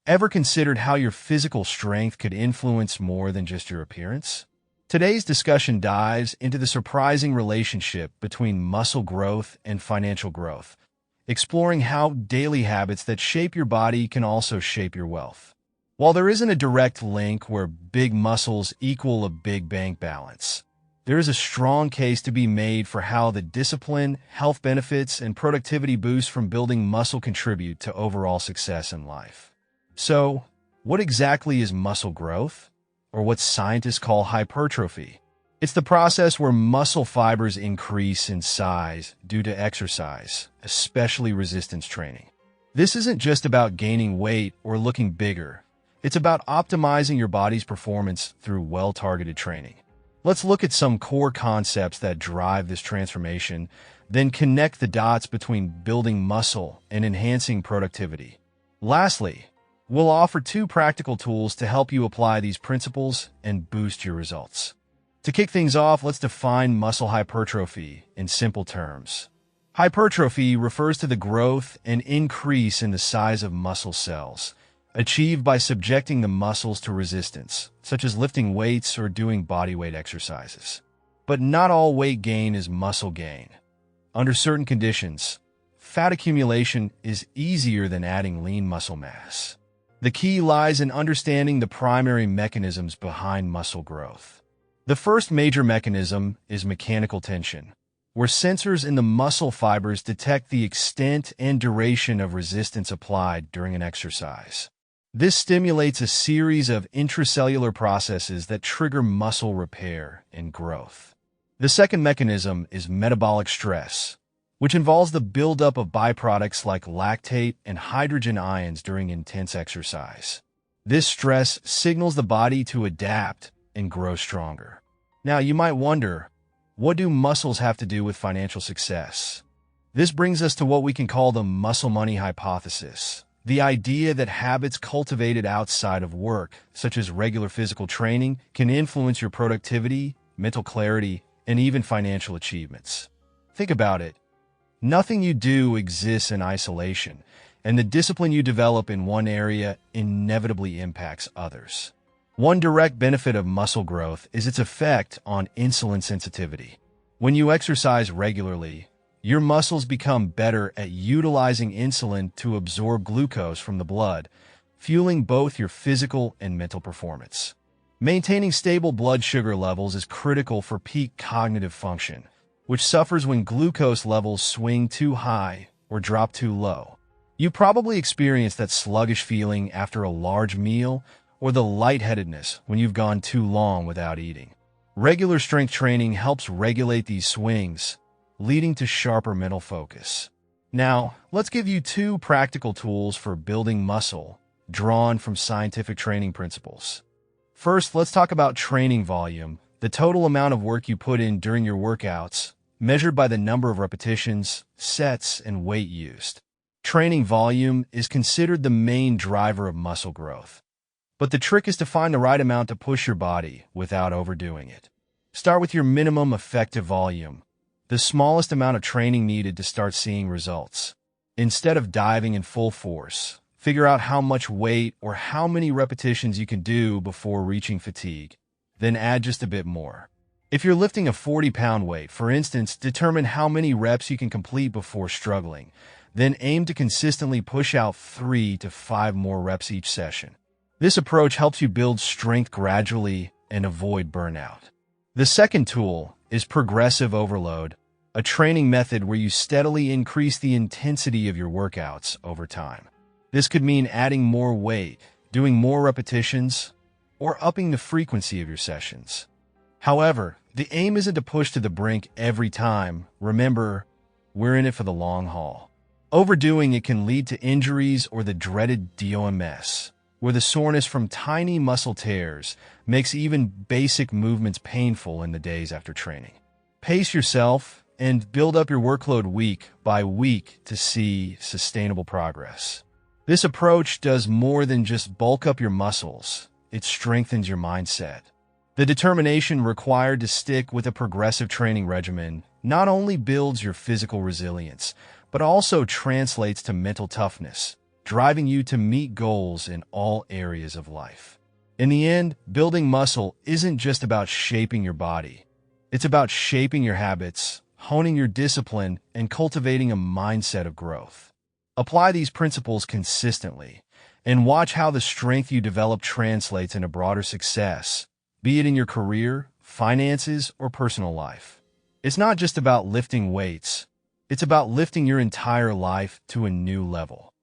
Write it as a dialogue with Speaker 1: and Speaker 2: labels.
Speaker 1: Ever considered how your physical strength could influence more than just your appearance? Today's discussion dives into the surprising relationship between muscle growth and financial growth, exploring how daily habits that shape your body can also shape your wealth. While there isn't a direct link where big muscles equal a big bank balance, there is a strong case to be made for how the discipline, health benefits, and productivity boosts from building muscle contribute to overall success in life. So, what exactly is muscle growth, or what scientists call hypertrophy? It's the process where muscle fibers increase in size due to exercise, especially resistance training. This isn't just about gaining weight or looking bigger. It's about optimizing your body's performance through well-targeted training. Let's look at some core concepts that drive this transformation, then connect the dots between building muscle and enhancing productivity. Lastly, we'll offer 2 practical tools to help you apply these principles and boost your results. To kick things off, let's define muscle hypertrophy in simple terms. Hypertrophy refers to the growth and increase in the size of muscle cells, achieved by subjecting the muscles to resistance, such as lifting weights or doing bodyweight exercises. But not all weight gain is muscle gain. Under certain conditions, fat accumulation is easier than adding lean muscle mass. The key lies in understanding the primary mechanisms behind muscle growth. The first major mechanism is mechanical tension, where sensors in the muscle fibers detect the extent and duration of resistance applied during an exercise. This stimulates a series of intracellular processes that trigger muscle repair and growth. The second mechanism is metabolic stress, which involves the buildup of byproducts like lactate and hydrogen ions during intense exercise. This stress signals the body to adapt and grow stronger. Now, you might wonder, what do muscles have to do with financial success? This brings us to what we can call the muscle money hypothesis, the idea that habits cultivated outside of work, such as regular physical training, can influence your productivity, mental clarity, and even financial achievements. Think about it. Nothing you do exists in isolation, and the discipline you develop in one area inevitably impacts others. One direct benefit of muscle growth is its effect on insulin sensitivity. When you exercise regularly, your muscles become better at utilizing insulin to absorb glucose from the blood, fueling both your physical and mental performance. Maintaining stable blood sugar levels is critical for peak cognitive function, which suffers when glucose levels swing too high or drop too low. You probably experienced that sluggish feeling after a large meal or the lightheadedness when you've gone too long without eating. Regular strength training helps regulate these swings, leading to sharper mental focus. Now, let's give you 2 practical tools for building muscle, drawn from scientific training principles. First, let's talk about training volume, the total amount of work you put in during your workouts, measured by the number of repetitions, sets, and weight used. Training volume is considered the main driver of muscle growth. But the trick is to find the right amount to push your body without overdoing it. Start with your minimum effective volume, the smallest amount of training needed to start seeing results. Instead of diving in full force, figure out how much weight or how many repetitions you can do before reaching fatigue. Then add just a bit more. If you're lifting a 40-pound weight, for instance, determine how many reps you can complete before struggling. Then aim to consistently push out 3 to 5 more reps each session. This approach helps you build strength gradually and avoid burnout. The second tool is progressive overload, a training method where you steadily increase the intensity of your workouts over time. This could mean adding more weight, doing more repetitions, or upping the frequency of your sessions. However, the aim isn't to push to the brink every time. Remember, we're in it for the long haul. Overdoing it can lead to injuries or the dreaded DOMS, where the soreness from tiny muscle tears makes even basic movements painful in the days after training. Pace yourself and build up your workload week by week to see sustainable progress. This approach does more than just bulk up your muscles. It strengthens your mindset. The determination required to stick with a progressive training regimen not only builds your physical resilience, but also translates to mental toughness, driving you to meet goals in all areas of life. In the end, building muscle isn't just about shaping your body. It's about shaping your habits, honing your discipline, and cultivating a mindset of growth. Apply these principles consistently, and watch how the strength you develop translates into broader success, be it in your career, finances, or personal life. It's not just about lifting weights. It's about lifting your entire life to a new level.